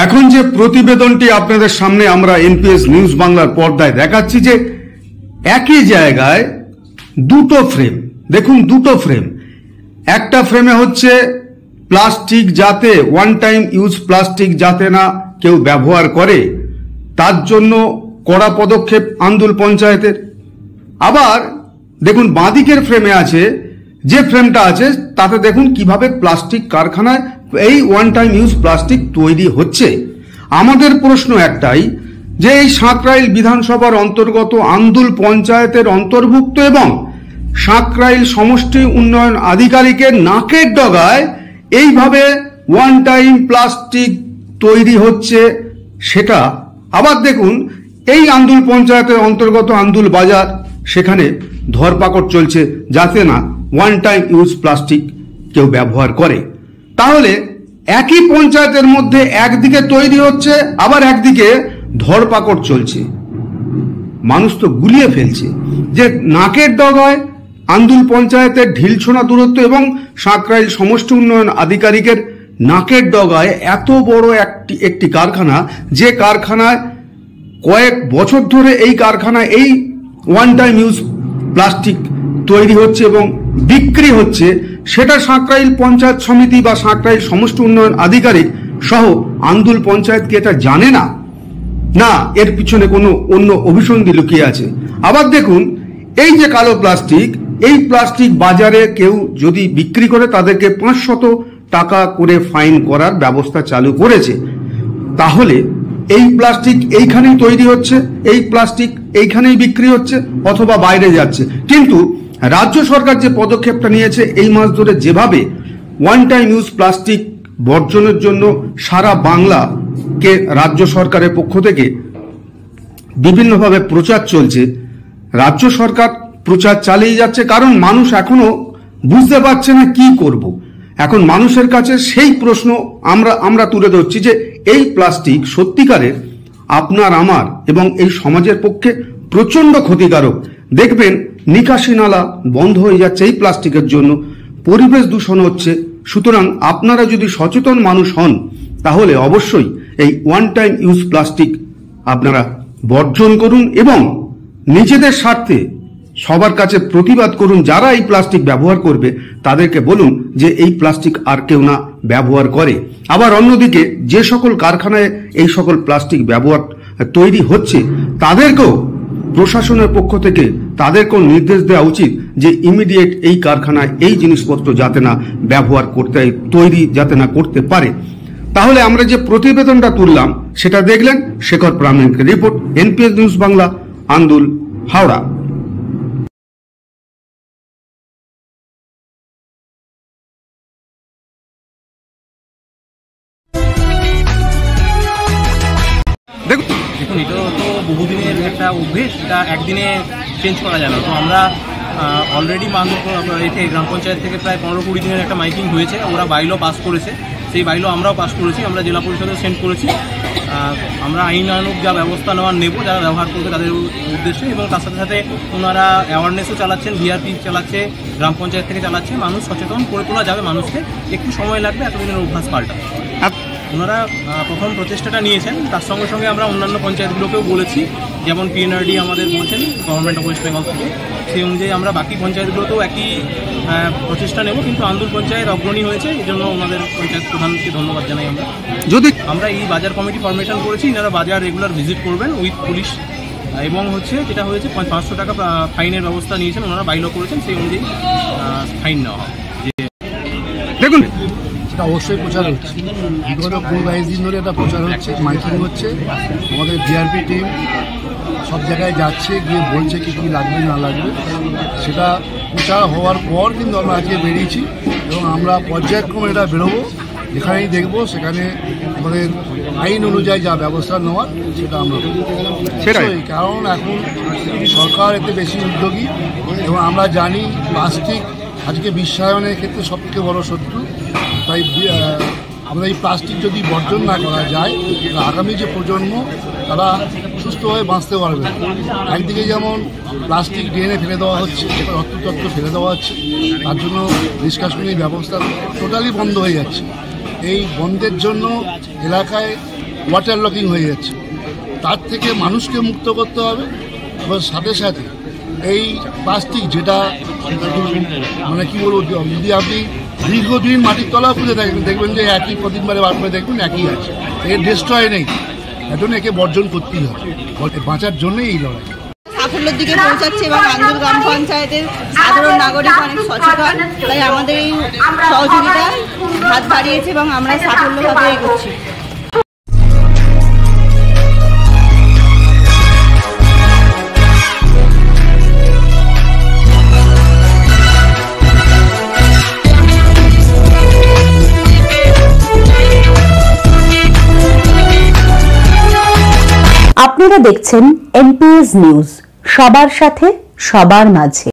এখন যে প্রতিবেদনটি আপনাদের সামনে আমরা এনপিএস নিউজ বাংলার পর্দায় দেখাচ্ছি যে একই জায়গায় দুটো ফ্রেম, দেখুন দুটো ফ্রেম, একটা ফ্রেমে হচ্ছে প্লাস্টিক যাতে ওয়ান টাইম ইউজ প্লাস্টিক যাতে না কেউ ব্যবহার করে তার জন্য কড়া পদক্ষেপ আন্দুল পঞ্চায়েতের। আবার দেখুন বাঁদিকের ফ্রেমে আছে, যে ফ্রেমটা আছে তাতে দেখুন কিভাবে প্লাস্টিক কারখানায় এই ওয়ান টাইম ইউজ প্লাস্টিক তৈরি হচ্ছে। আমাদের প্রশ্ন একটাই যে এই সাঁকরাইল বিধানসভার অন্তর্গত আন্দুল পঞ্চায়েতের অন্তর্ভুক্ত এবং সাঁকরাইল সমষ্টি উন্নয়ন আধিকারিকের নাকের ডগায় এইভাবে ওয়ান টাইম প্লাস্টিক তৈরি হচ্ছে সেটা। আবার দেখুন এই আন্দুল পঞ্চায়েতের অন্তর্গত আন্দুল বাজার, সেখানে ধরপাকড় চলছে যাতে না ওয়ান টাইম ইউজ প্লাস্টিক কেউ ব্যবহার করে। তাহলে একই পঞ্চায়েতের মধ্যে একদিকে তৈরি হচ্ছে আবার একদিকে ধরপাকড় চলছে, মানুষ তো গুলিয়ে ফেলছে। যে নাকের ডগায় আন্দুল পঞ্চায়েতের ঢিলছোনা দূরত্ব এবং সাঁকরাইল সমষ্টি উন্নয়ন আধিকারিকের নাকের ডগায় এত বড় একটি কারখানা, যে কারখানায় কয়েক বছর ধরে এই কারখানায় এই ওয়ান টাইম ইউজ প্লাস্টিক তৈরি হচ্ছে এবং বিক্রি হচ্ছে, সেটা সাঁকরাইল পঞ্চায়েত সমিতি বা সাঁকরাইল সমষ্টি উন্নয়ন আধিকারিক সহ আন্দুল পঞ্চায়েত কি এটা জানে না? না, এর পিছনে কোনো অন্য অভিসন্ধি লুকিয়ে আছে। আবার দেখুন এই যে কালো প্লাস্টিক, এই প্লাস্টিক বাজারে কেউ যদি বিক্রি করে তাদেরকে 500 টাকা করে ফাইন করার ব্যবস্থা চালু করেছে। তাহলে এই প্লাস্টিক এইখানেই তৈরি হচ্ছে, এই প্লাস্টিক এইখানেই বিক্রি হচ্ছে অথবা বাইরে যাচ্ছে। কিন্তু রাজ্য সরকার যে পদক্ষেপটা নিয়েছে এই মাস ধরে, যেভাবে ওয়ান টাইম ইউজ প্লাস্টিক বর্জনের জন্য সারা বাংলাকে রাজ্য সরকারের পক্ষ থেকে বিভিন্নভাবে প্রচার চলছে, রাজ্য সরকার প্রচার চালিয়ে যাচ্ছে, কারণ মানুষ এখনো বুঝতে পারছে না কি করব। এখন মানুষের কাছে সেই প্রশ্ন আমরা তুলে ধরছি যে এই প্লাস্টিক সত্যিকারের আপনার আমার এবং এই সমাজের পক্ষে প্রচন্ড ক্ষতিকারক। দেখবেন নিকাশি নালা বন্ধ হয়ে যাচ্ছে এই প্লাস্টিকের জন্য, পরিবেশ দূষণ হচ্ছে। সুতরাং আপনারা যদি সচেতন মানুষ হন তাহলে অবশ্যই এই ওয়ান টাইম ইউজ প্লাস্টিক আপনারা বর্জন করুন এবং নিজেদের স্বার্থে সবার কাছে প্রতিবাদ করুন। যারা এই প্লাস্টিক ব্যবহার করবে তাদেরকে বলুন যে এই প্লাস্টিক আর কেউ না ব্যবহার করে। আবার অন্যদিকে যে সকল কারখানায় এই সকল প্লাস্টিক ব্যবহার তৈরি হচ্ছে তাদেরকেও প্রশাসনের পক্ষ থেকে তাদেরকেও নির্দেশ দেওয়া উচিত যে ইমিডিয়েট এই কারখানায় এই জিনিসপত্র যাতে না ব্যবহার করতে, তৈরি যাতে না করতে পারে। তাহলে আমরা যে প্রতিবেদনটা তুললাম সেটা দেখলেন। শেখর প্রামাণিকের report, NPS news Bangla, Andul, Howrah. দেখুন এটা তো বহুদিনের একটা অভ্যেস, এটা একদিনে চেঞ্জ করা যায় না। তো আমরা অলরেডি এতে গ্রাম পঞ্চায়েত থেকে প্রায় 15-20 দিনের একটা মাইকিং হয়েছে, ওরা বাইলও পাস করেছে, সেই বাইলও আমরাও পাস করেছি, আমরা জেলা পরিষদে সেন্ড করেছি। আমরা আইনানুগ যা ব্যবস্থা নেব যারা ব্যবহার করবে তাদের উদ্দেশ্যে, এবং তার সাথে সাথে ওনারা অ্যাওয়ারনেসও চালাচ্ছেন, ভিআরপি চালাচ্ছে, গ্রাম পঞ্চায়েত থেকে চালাচ্ছে। মানুষ সচেতন করে তোলা যাবে, মানুষকে একটু সময় লাগবে এতদিনের অভ্যাস পাল্টা। ওনারা প্রথম প্রচেষ্টাটা নিয়েছেন, তার সঙ্গে সঙ্গে আমরা অন্যান্য পঞ্চায়েতগুলোকেও বলেছি, যেমন পিএনআরডি আমাদের বলছেন গভর্নমেন্ট অফ ওয়েস্ট বেঙ্গল থেকে, সেই অনুযায়ী আমরা বাকি পঞ্চায়েতগুলোতেও একই প্রচেষ্টা নেব। কিন্তু আন্দুল পঞ্চায়েত অগ্রণী হয়েছে, এই জন্য ওনাদের পঞ্চায়েত প্রধানকে ধন্যবাদ জানাই। আমরা এই বাজার কমিটি ফরমেশন করেছি, এনারা বাজার রেগুলার ভিজিট করবেন উইথ পুলিশ, এবং যেটা হয়েছে 500 টাকা ফাইনের ব্যবস্থা নিয়েছেন, ওনারা বাইলও করেছেন, সেই অনুযায়ী ফাইন নেওয়া হবে। দেখুন সেটা অবশ্যই প্রচার হচ্ছে, বিগত 22 দিন ধরে এটা প্রচার হচ্ছে, মাইকিং হচ্ছে। আমাদের ভিআরপি টিম সব জায়গায় যাচ্ছে, গিয়ে বলছে কি কী লাগবে না লাগবে। সেটা প্রচার হওয়ার পর কিন্তু আমরা আজকে বেরিয়েছি এবং আমরা পর্যায়ক্রমে এটা বেরোবো, যেখানেই দেখবো সেখানে আমাদের আইন অনুযায়ী যা ব্যবস্থা নেওয়ার সেটা আমরা সেটাই। কারণ এখন সরকার এতে বেশি উদ্যোগী এবং আমরা জানি প্লাস্টিক আজকে বিশ্বায়নের ক্ষেত্রে সবথেকে বড় শত্রু। তাই আমরা এই প্লাস্টিক যদি বর্জন না করা যায়, আগামী যে প্রজন্ম তারা সুস্থভাবে বাঁচতে পারবে। একদিকে যেমন প্লাস্টিক ড্রেনে ফেলে দেওয়া হচ্ছে, রক্ততত্ত্ব ফেলে দেওয়া হচ্ছে, তার জন্য নিষ্কাশনের ব্যবস্থা টোটালি বন্ধ হয়ে যাচ্ছে। এই বন্ধের জন্য এলাকায় ওয়াটার লকিং হয়ে যাচ্ছে। তার থেকে মানুষকে মুক্ত করতে হবে এবং সাথে সাথে এই প্লাস্টিক যেটা মানে কি বলবো, যদি আপনি দীর্ঘদিন মাটির তলাও খুঁজে থাকবেন দেখবেন যে একই কদিনবারে বার করে দেখবেন একই আছে, এর ডিস্ট্রয় নেই, এর জন্য একে বর্জন করতেই হবে, বাঁচার জন্যই এই লড়াই সাফল্যের দিকে পৌঁছাচ্ছে এবং আন্দুল গ্রাম পঞ্চায়েতের সাধারণ নাগরিক অনেক সচেতন, তাই আমাদের এই সহযোগিতা হাত বাড়িয়েছে এবং আমরা সাফল্যভাবে এগোচ্ছি। আপনারা দেখছেন এনপিএস নিউজ, সবার সাথে সবার মাঝে।